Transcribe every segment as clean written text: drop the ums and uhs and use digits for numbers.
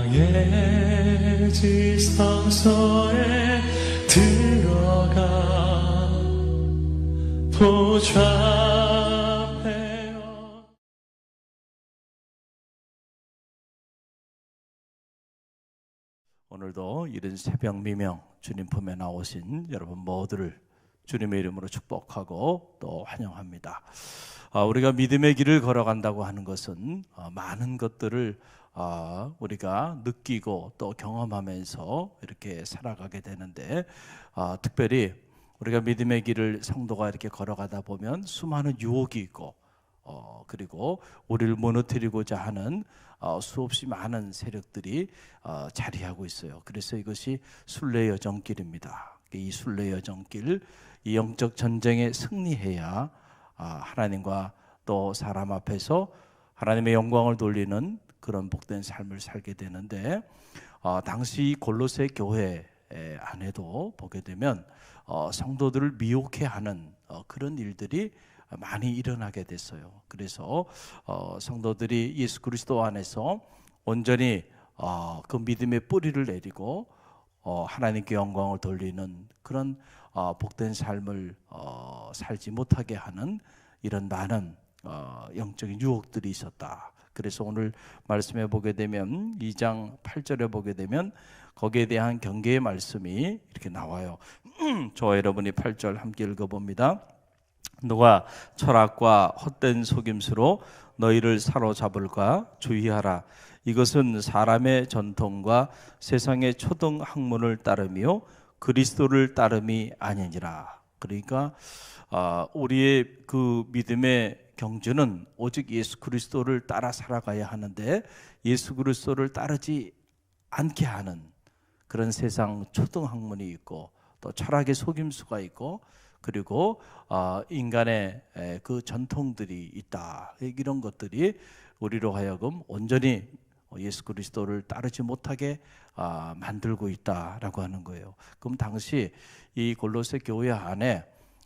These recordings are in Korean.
나의 지성소에 들어가 보좌하며. 오늘도 이른 새벽 미명 주님 품에 나오신 여러분 모두를 주님의 이름으로 축복하고 또 환영합니다. 우리가 믿음의 길을 걸어간다고 하는 것은 많은 것들을 우리가 느끼고 또 경험하면서 이렇게 살아가게 되는데, 특별히 우리가 믿음의 길을 성도가 이렇게 걸어가다 보면 수많은 유혹이 있고, 그리고 우리를 무너뜨리고자 하는 수없이 많은 세력들이 자리하고 있어요. 그래서 이것이 순례 여정길입니다. 이 순례 여정길, 이 영적 전쟁에 승리해야 하나님과 또 사람 앞에서 하나님의 영광을 돌리는 그런 복된 삶을 살게 되는데, 당시 골로새 교회 안에도 보게 되면 성도들을 미혹해 하는 그런 일들이 많이 일어나게 됐어요. 그래서 성도들이 예수 그리스도 안에서 온전히 그 믿음의 뿌리를 내리고 하나님께 영광을 돌리는 그런 복된 삶을 살지 못하게 하는 이런 많은 영적인 유혹들이 있었다. 그래서 오늘 말씀해 보게 되면 2장 8절에 보게 되면 거기에 대한 경계의 말씀이 이렇게 나와요. 저와 여러분이 8절 함께 읽어봅니다. 누가 철학과 헛된 속임수로 너희를 사로잡을까 주의하라. 이것은 사람의 전통과 세상의 초등 학문을 따르며 그리스도를 따름이 아니니라. 그러니까 우리의 그 믿음의 경주는 오직 예수 그리스도를 따라 살아가야 하는데, 예수 그리스도를 따르지 않게 하는 그런 세상 초등 학문이 있고, 또 철학의 속임수가 있고, 그리고 인간의 그 전통들이 있다. 이런 것들이 우리로 하여금 온전히 예수 그리스도를 따르지 못하게 만들고 있다라고 하는 거예요. 그럼 당시 이 골로새 교회 안에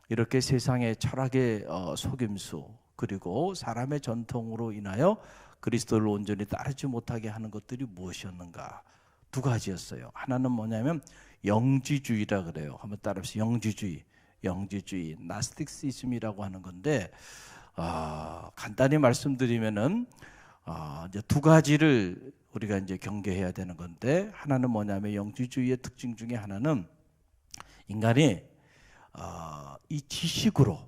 이렇게 세상의 철학의 속임수, 그리고 사람의 전통으로 인하여 그리스도를 온전히 따르지 못하게 하는 것들이 무엇이었는가? 두 가지였어요. 하나는 뭐냐면 영지주의라 그래요. 한번 따라해보세요. 영지주의, 나스틱시즘이라고 하는 건데, 간단히 말씀드리면은 이제 두 가지를 우리가 이제 경계해야 되는 건데, 하나는 뭐냐면 영지주의의 특징 중에 하나는 인간이 이 지식으로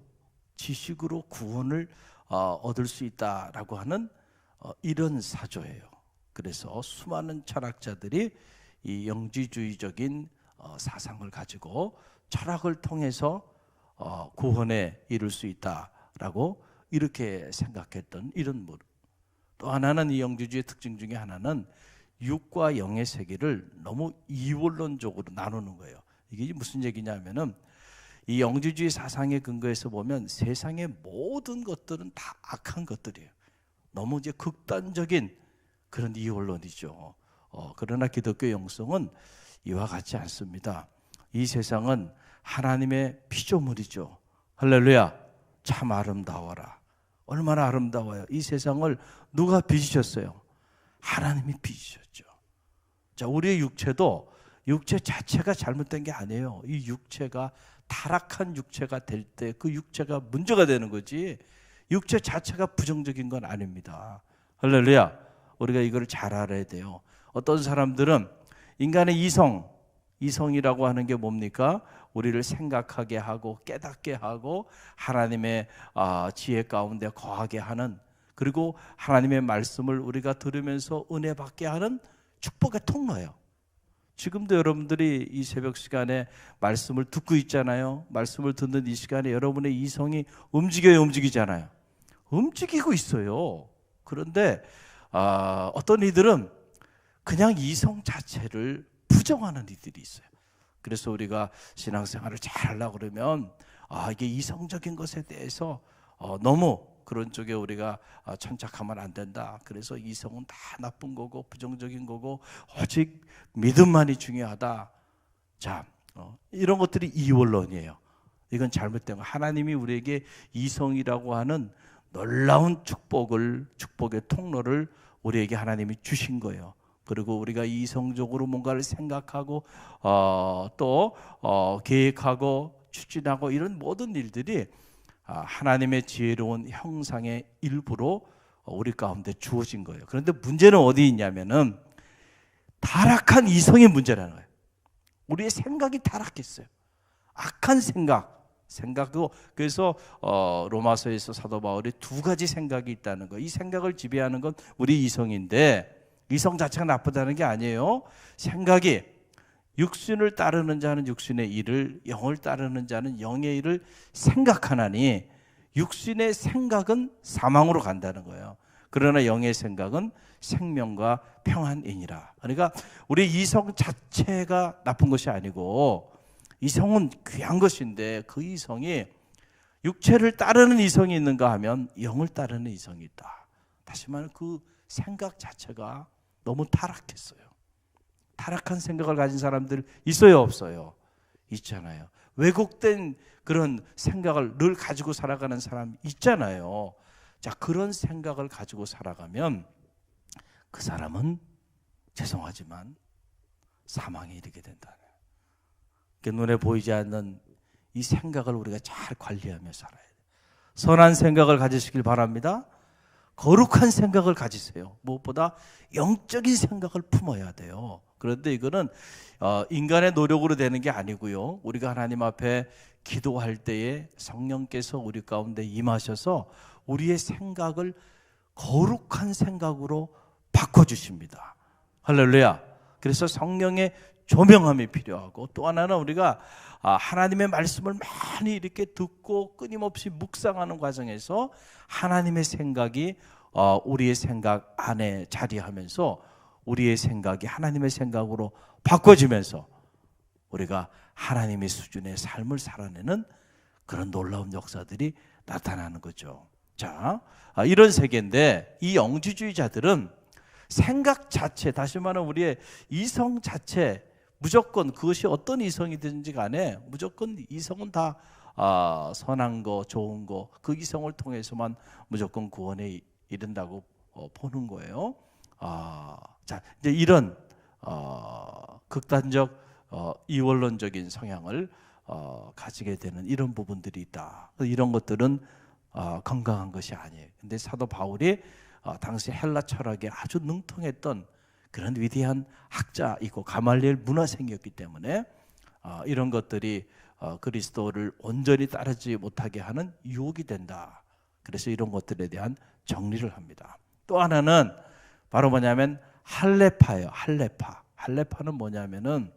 구원을 얻을 수 있다라고 하는 이런 사조예요. 그래서 수많은 철학자들이 이 영지주의적인 사상을 가지고 철학을 통해서 구원에 이룰 수 있다라고 이렇게 생각했던 이런 물. 또 하나는 이 영지주의의 특징 중에 하나는 육과 영의 세계를 너무 이원론적으로 나누는 거예요. 이게 무슨 얘기냐면은 이 영지주의 사상의 근거에서 보면 세상의 모든 것들은 다 악한 것들이에요. 너무 이제 극단적인 그런 이원론이죠. 그러나 기독교 영성은 이와 같지 않습니다. 이 세상은 하나님의 피조물이죠. 할렐루야. 참 아름다워라. 얼마나 아름다워요. 이 세상을 누가 빚으셨어요? 하나님이 빚으셨죠. 자, 우리의 육체도 육체 자체가 잘못된 게 아니에요. 이 육체가 타락한 육체가 될 때 그 육체가 문제가 되는 거지, 육체 자체가 부정적인 건 아닙니다. 할렐루야. 우리가 이걸 잘 알아야 돼요. 어떤 사람들은 인간의 이성이라고 하는 게 뭡니까? 우리를 생각하게 하고 깨닫게 하고 하나님의 지혜 가운데 거하게 하는, 그리고 하나님의 말씀을 우리가 들으면서 은혜 받게 하는 축복의 통로예요. 지금도 여러분들이 이 새벽 시간에 말씀을 듣고 있잖아요. 말씀을 듣는 이 시간에 여러분의 이성이 움직이잖아요. 움직이고 있어요. 그런데 어떤 이들은 그냥 이성 자체를 부정하는 이들이 있어요. 그래서 우리가 신앙생활을 잘 하려고 그러면 이게 이성적인 것에 대해서 너무 그런 쪽에 우리가 천착하면 안 된다. 그래서 이성은 다 나쁜 거고 부정적인 거고 오직 믿음만이 중요하다. 자, 이런 것들이 이원론이에요. 이건 잘못된 거. 하나님이 우리에게 이성이라고 하는 놀라운 축복의 통로를 우리에게 하나님이 주신 거예요. 그리고 우리가 이성적으로 뭔가를 생각하고 또 계획하고 추진하고 이런 모든 일들이 하나님의 지혜로운 형상의 일부로 우리 가운데 주어진 거예요. 그런데 문제는 어디 있냐면은 타락한 이성의 문제라는 거예요. 우리의 생각이 타락했어요. 악한 생각도. 그래서 로마서에서 사도 바울이 두 가지 생각이 있다는 거. 이 생각을 지배하는 건 우리 이성인데, 이성 자체가 나쁘다는 게 아니에요. 생각이 육신을 따르는 자는 육신의 일을, 영을 따르는 자는 영의 일을 생각하나니 육신의 생각은 사망으로 간다는 거예요. 그러나 영의 생각은 생명과 평안이니라. 그러니까 우리 이성 자체가 나쁜 것이 아니고, 이성은 귀한 것인데 그 이성이 육체를 따르는 이성이 있는가 하면 영을 따르는 이성이 있다. 다시 말하면 그 생각 자체가 너무 타락했어요. 타락한 생각을 가진 사람들 있어요, 없어요? 있잖아요. 왜곡된 그런 생각을 늘 가지고 살아가는 사람 있잖아요. 자, 그런 생각을 가지고 살아가면 그 사람은 죄송하지만 사망에 이르게 된다는, 눈에 보이지 않는 이 생각을 우리가 잘 관리하며 살아야 돼요. 선한 생각을 가지시길 바랍니다. 거룩한 생각을 가지세요. 무엇보다 영적인 생각을 품어야 돼요. 그런데 이거는 인간의 노력으로 되는 게 아니고요, 우리가 하나님 앞에 기도할 때에 성령께서 우리 가운데 임하셔서 우리의 생각을 거룩한 생각으로 바꿔주십니다. 할렐루야. 그래서 성령의 조명함이 필요하고, 또 하나는 우리가 하나님의 말씀을 많이 이렇게 듣고 끊임없이 묵상하는 과정에서 하나님의 생각이 우리의 생각 안에 자리하면서 우리의 생각이 하나님의 생각으로 바꿔지면서 우리가 하나님의 수준의 삶을 살아내는 그런 놀라운 역사들이 나타나는 거죠. 자, 이런 세계인데 이 영지주의자들은 생각 자체, 다시 말하면 우리의 이성 자체, 무조건 그것이 어떤 이성이든지 간에 무조건 이성은 다 선한 거, 좋은 거, 그 이성을 통해서만 무조건 구원에 이른다고 보는 거예요. 자, 이제 이런 극단적 이원론적인 성향을 가지게 되는 이런 부분들이 있다. 이런 것들은 건강한 것이 아니에요. 근데 사도 바울이 당시 헬라 철학에 아주 능통했던 그런 위대한 학자이고 가말리엘 문화생이었기 때문에 이런 것들이 그리스도를 온전히 따르지 못하게 하는 유혹이 된다. 그래서 이런 것들에 대한 정리를 합니다. 또 하나는 바로 뭐냐면 할레파예요. 할레파는 뭐냐면은,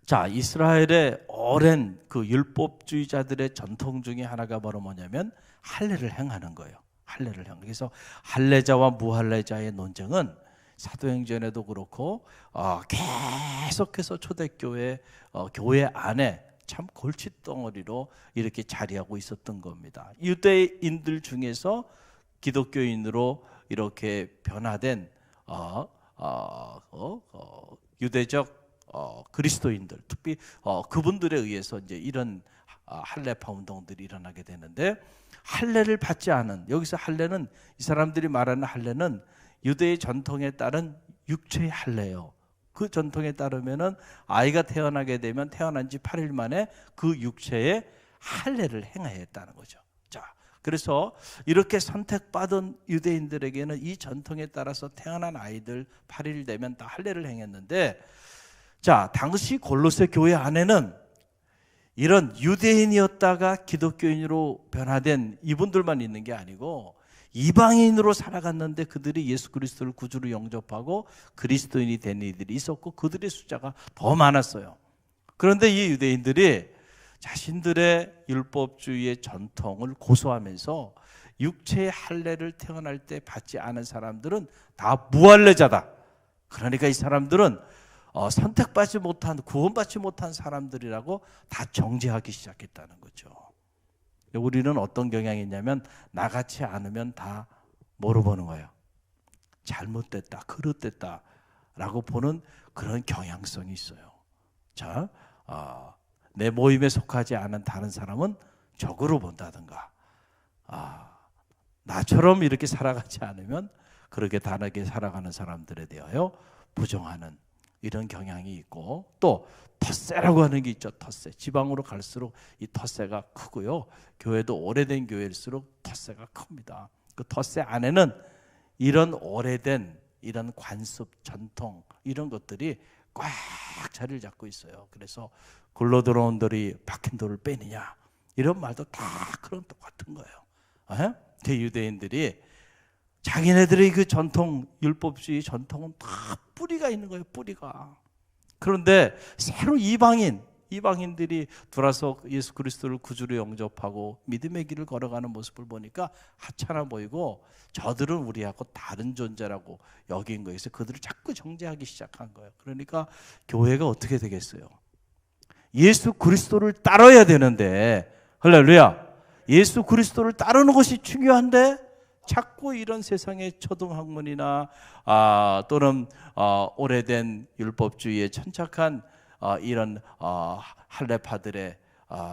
자, 이스라엘의 오랜 그 율법주의자들의 전통 중에 하나가 바로 뭐냐면 할례를 행하는 거예요. 할례를 행하는. 그래서 할례자와 무할례자의 논쟁은 사도행전에도 그렇고 계속해서 초대교회 교회 안에 참 골칫덩어리로 이렇게 자리하고 있었던 겁니다. 유대인들 중에서 기독교인으로 이렇게 변화된 유대적 그리스도인들, 특히 그분들에 의해서 이제 이런 할례파 운동들이 일어나게 되는데, 할례를 받지 않은, 여기서 할례는 이 사람들이 말하는 할례는 유대의 전통에 따른 육체의 할례예요. 그 전통에 따르면은 아이가 태어나게 되면 태어난 지 8일 만에 그 육체의 할례를 행해야 했다는 거죠. 자, 그래서 이렇게 선택받은 유대인들에게는 이 전통에 따라서 태어난 아이들 8일 되면 다 할례를 행했는데, 자, 당시 골로새 교회 안에는 이런 유대인이었다가 기독교인으로 변화된 이분들만 있는 게 아니고 이방인으로 살아갔는데 그들이 예수 그리스도를 구주로 영접하고 그리스도인이 된 이들이 있었고 그들의 숫자가 더 많았어요. 그런데 이 유대인들이 자신들의 율법주의의 전통을 고수하면서 육체의 할례를 태어날 때 받지 않은 사람들은 다 무할례자다. 그러니까 이 사람들은 선택받지 못한, 구원받지 못한 사람들이라고 다 정죄하기 시작했다는 거죠. 우리는 어떤 경향이 있냐면 나같이 않으면 다 뭐로 보는 거예요? 잘못됐다, 그릇됐다 라고 보는 그런 경향성이 있어요. 자, 내 모임에 속하지 않은 다른 사람은 적으로 본다든가, 나처럼 이렇게 살아가지 않으면 그렇게 다르게 살아가는 사람들에 대하여 부정하는 이런 경향이 있고, 또 텃세라고 하는 게 있죠. 텃세. 지방으로 갈수록 이 텃세가 크고요. 교회도 오래된 교회일수록 텃세가 큽니다. 그 텃세 안에는 이런 오래된 이런 관습, 전통 이런 것들이 꽉 자리를 잡고 있어요. 그래서 굴러 들어온 돌이 박힌 돌을 빼느냐 이런 말도 다 그런 똑같은 거예요. 그 유대인들이 자기네들의 그 전통, 율법주의 전통은 다 뿌리가 있는 거예요. 뿌리가. 그런데 새로 이방인들이 들어와서 예수 그리스도를 구주로 영접하고 믿음의 길을 걸어가는 모습을 보니까 하찮아 보이고, 저들은 우리하고 다른 존재라고 여긴 거에서 그들을 자꾸 정죄하기 시작한 거예요. 그러니까 교회가 어떻게 되겠어요? 예수 그리스도를 따라야 되는데, 할렐루야, 예수 그리스도를 따르는 것이 중요한데 자꾸 이런 세상의 초등학문이나 또는 오래된 율법주의에 천착한 이런 할례파들의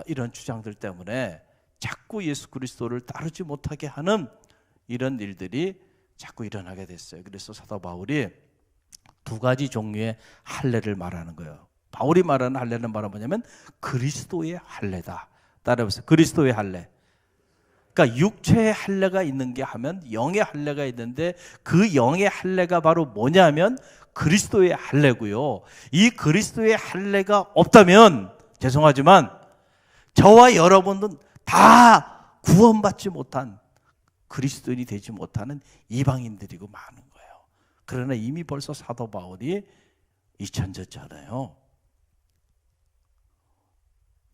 이런 주장들 때문에 자꾸 예수 그리스도를 따르지 못하게 하는 이런 일들이 자꾸 일어나게 됐어요. 그래서 사도 바울이 두 가지 종류의 할례를 말하는 거예요. 바울이 말하는 할례는 바로 뭐냐면 그리스도의 할례다. 따라해보세요. 그리스도의 할례. 그러니까 육체의 할례가 있는 게 하면 영의 할례가 있는데, 그 영의 할례가 바로 뭐냐면 그리스도의 할례고요. 이 그리스도의 할례가 없다면 죄송하지만 저와 여러분은 다 구원받지 못한, 그리스도인이 되지 못하는 이방인들이고 많은 거예요. 그러나 이미 벌써 사도 바울이 2000년 전에요,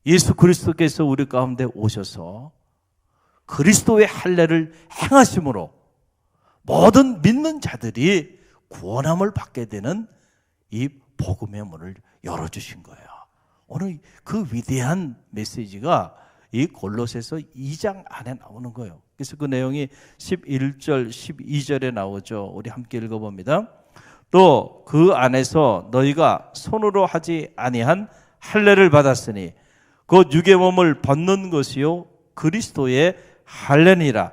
예수 그리스도께서 우리 가운데 오셔서 그리스도의 할례를 행하심으로 모든 믿는 자들이 구원함을 받게 되는 이 복음의 문을 열어주신 거예요. 오늘 그 위대한 메시지가 이 골로새서 2장 안에 나오는 거예요. 그래서 그 내용이 11절, 12절에 나오죠. 우리 함께 읽어봅니다. 또 그 안에서 너희가 손으로 하지 아니한 할례를 받았으니 곧 육의 몸을 벗는 것이요 그리스도의 할례니라.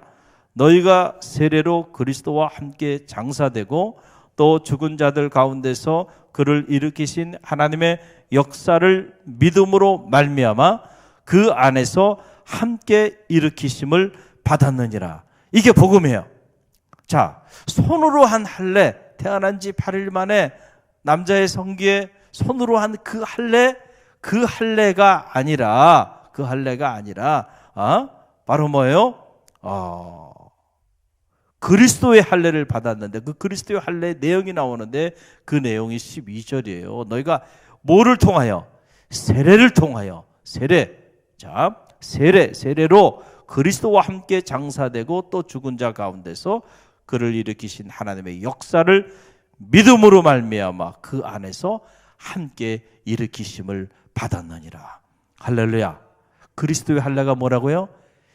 너희가 세례로 그리스도와 함께 장사되고 또 죽은 자들 가운데서 그를 일으키신 하나님의 역사를 믿음으로 말미암아 그 안에서 함께 일으키심을 받았느니라. 이게 복음이에요. 자, 손으로 한 할례, 태어난 지 8일 만에 남자의 성기에 손으로 한 그 할례, 그 할례가 아니라 바로 뭐예요? 그리스도의 할례를 받았는데, 그 그리스도의 할례의 내용이 나오는데 그 내용이 12절이에요. 너희가 뭐를 통하여? 세례를 통하여. 세례로 그리스도와 함께 장사되고 또 죽은 자 가운데서 그를 일으키신 하나님의 역사를 믿음으로 말미암아 그 안에서 함께 일으키심을 받았느니라. 할렐루야. 그리스도의 할례가 뭐라고요?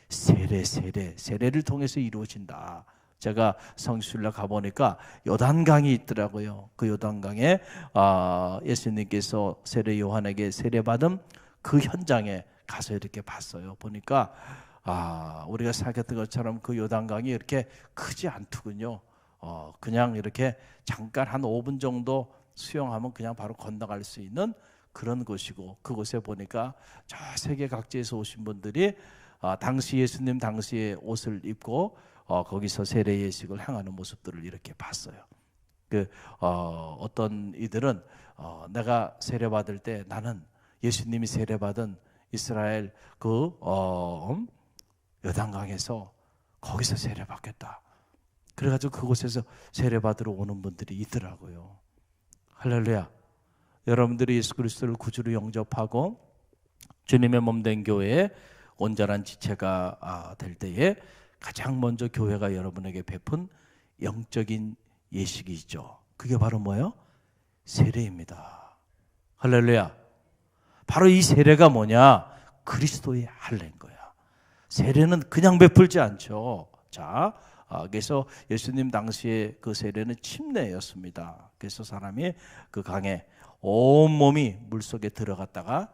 세례를 통해서 이루어진다. 제가 성수일날 가보니까 요단강이 있더라고요. 그 요단강에 예수님께서 세례 요한에게 세례받은 그 현장에 가서 이렇게 봤어요. 보니까 우리가 생각했던 것처럼 그 요단강이 이렇게 크지 않더군요. 그냥 이렇게 잠깐 한 5분 정도 수영하면 그냥 바로 건너갈 수 있는 그런 곳이고, 그곳에 보니까 저 세계 각지에서 오신 분들이 당시 예수님 당시의 옷을 입고 거기서 세례 예식을 행하는 모습들을 이렇게 봤어요. 어떤 이들은 내가 세례 받을 때 나는 예수님이 세례 받은 이스라엘 요단강에서 거기서 세례 받겠다. 그래가지고 그곳에서 세례 받으러 오는 분들이 있더라고요. 할렐루야. 여러분들이 예수 그리스도를 구주로 영접하고 주님의 몸된 교회에 온전한 지체가 될 때에 가장 먼저 교회가 여러분에게 베푼 영적인 예식이 있죠. 그게 바로 뭐예요? 세례입니다. 할렐루야. 바로 이 세례가 뭐냐? 그리스도의 할례인 거야. 세례는 그냥 베풀지 않죠. 자, 그래서 예수님 당시에 그 세례는 침례였습니다. 그래서 사람이 그 강에 온몸이 물속에 들어갔다가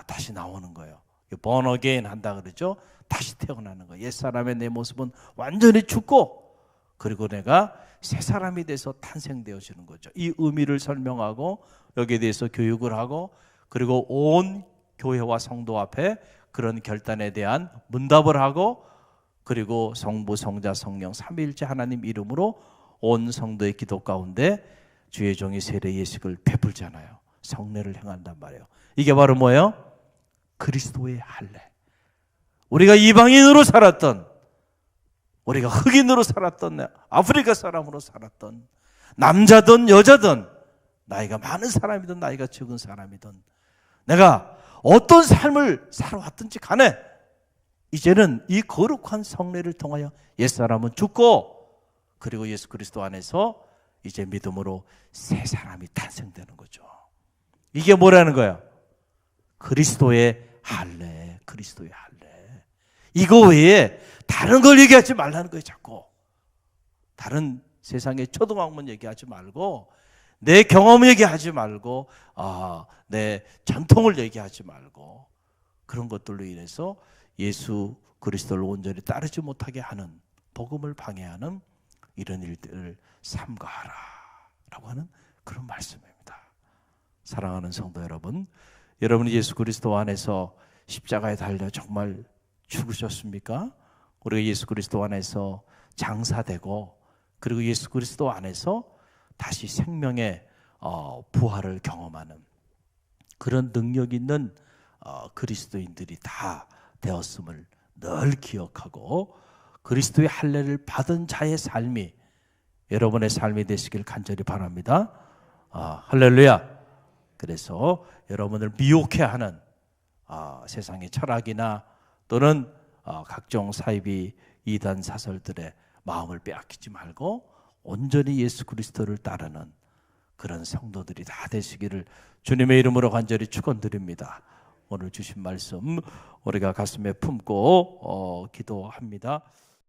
다시 나오는 거예요. born again 한다 그러죠. 다시 태어나는 거예요. 옛사람의 내 모습은 완전히 죽고 그리고 내가 새 사람이 돼서 탄생되어지는 거죠. 이 의미를 설명하고 여기에 대해서 교육을 하고 그리고 온 교회와 성도 앞에 그런 결단에 대한 문답을 하고 그리고 성부, 성자, 성령 삼위일체 하나님 이름으로 온 성도의 기도 가운데 주의 종이 세례 예식을 베풀잖아요. 성례를 행한단 말이에요. 이게 바로 뭐예요? 그리스도의 할례. 우리가 이방인으로 살았던, 우리가 흑인으로 살았던, 아프리카 사람으로 살았던, 남자든 여자든 나이가 많은 사람이든 나이가 적은 사람이든 내가 어떤 삶을 살아왔든지 간에 이제는 이 거룩한 성례를 통하여 옛사람은 죽고 그리고 예수 그리스도 안에서 이제 믿음으로 새 사람이 탄생되는 거죠. 이게 뭐라는 거야? 그리스도의 할례, 그리스도의 할례. 이거 외에 다른 걸 얘기하지 말라는 거예요. 자꾸 다른 세상의 초등학문 얘기하지 말고 내 경험 얘기하지 말고 내 전통을 얘기하지 말고 그런 것들로 인해서 예수 그리스도를 온전히 따르지 못하게 하는, 복음을 방해하는 이런 일들을 삼가하라 라고 하는 그런 말씀입니다. 사랑하는 성도 여러분, 여러분이 예수 그리스도 안에서 십자가에 달려 정말 죽으셨습니까? 우리가 예수 그리스도 안에서 장사되고 그리고 예수 그리스도 안에서 다시 생명의 부활을 경험하는 그런 능력 있는 그리스도인들이 다 되었음을 늘 기억하고 그리스도의 할례를 받은 자의 삶이 여러분의 삶이 되시길 간절히 바랍니다. 할렐루야. 그래서 여러분을 미혹해하는 세상의 철학이나 또는 각종 사이비 이단 사설들의 마음을 빼앗기지 말고 온전히 예수 그리스도를 따르는 그런 성도들이 다 되시기를 주님의 이름으로 간절히 축원드립니다. 오늘 주신 말씀 우리가 가슴에 품고 기도합니다.